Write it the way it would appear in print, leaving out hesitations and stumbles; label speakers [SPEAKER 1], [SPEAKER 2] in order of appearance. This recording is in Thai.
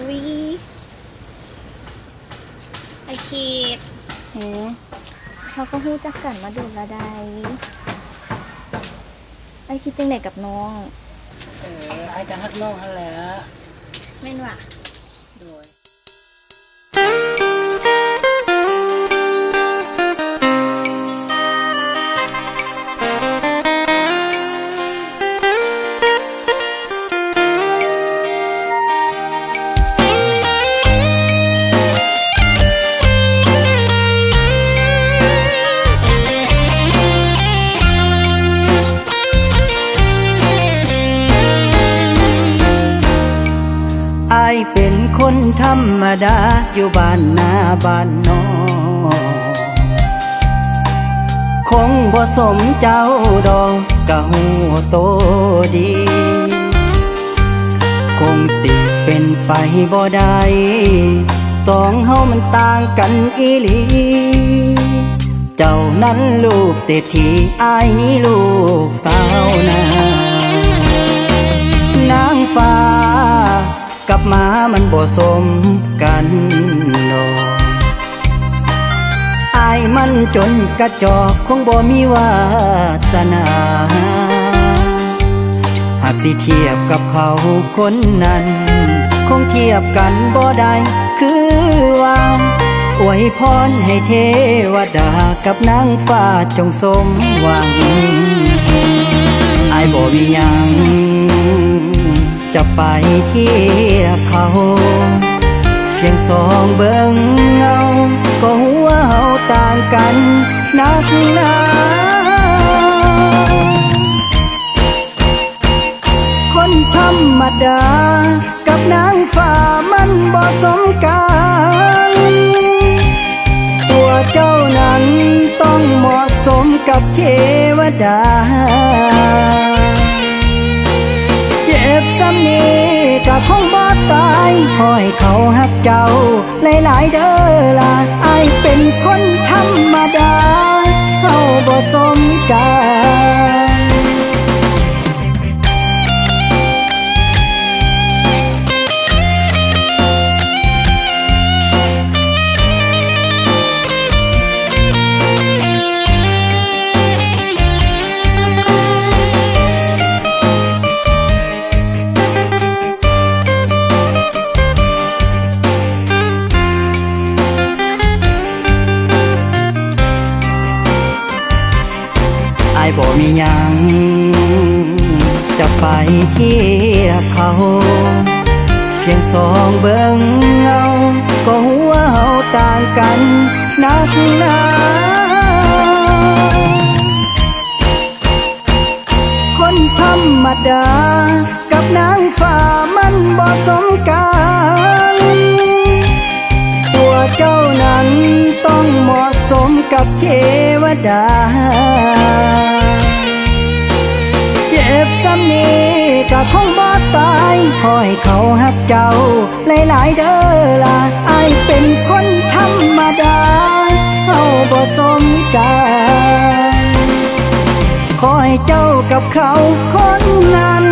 [SPEAKER 1] วิไอคิดเขาก็ฮู้จักกันมาโดนละได้ไอคิดจังไหนกับน้อง
[SPEAKER 2] ไอ้ก็ฮักน้องหั่นแหละ
[SPEAKER 1] แม่นว่ะ
[SPEAKER 2] โดยเป็นคนธรรมดาอยู่บ้านนาบ้านนอกคงบ่สมเจ้าดอกกะหูโตดีคงสิเป็นไปบ่ได้สองเฮามันต่างกันอีหลีเจ้านั้นลูกเศรษฐีอ้ายนี้ลูกสาวนานางฟ้ากับหมามันบ่สมกันดอกอายมันจนกระจอกคงบ่มีวาสนาหากสิเทียบกับเขาคนนั้นคงเทียบกันบ่ได้คือว่าอวยพรให้เทวดากับนางฟ้าจงสมหวังอายบ่มีหยังจะไปเทียบเขาเพียงสองเบิ่งเงาก็หัวเฮาต่างกันนักหนาคนธรรมดากับนางฟ้ามันบ่สมกันตัวเจ้านั้นต้องเหมาะสมกับเทวดาเจ็บซ้ำนี้ก็คงบ่ตายขอให้เขาหักเจ้าหลายๆเด้อล่ะอ้ายเป็นคนธรรมดาเฮาบ่สมกันบ่มีหยังจะไปเทียบเขาเพียงสองเบิ่งเงาก็หัวเฮาต่างกันนักหนาคนธรรมดากับนางฟ้ามันบ่สมกันตัวเจ้านั้นต้องเหมาะสมกับเทวดาเจ็บซ้ำนี้ก็คงบ่ตายขอให้เขาหักเจ้าหลายๆเด้อล่ะอ้ายเป็นคนธรรมดาเฮาบ่สมกันขอให้เจ้ากับเขาคนนั้น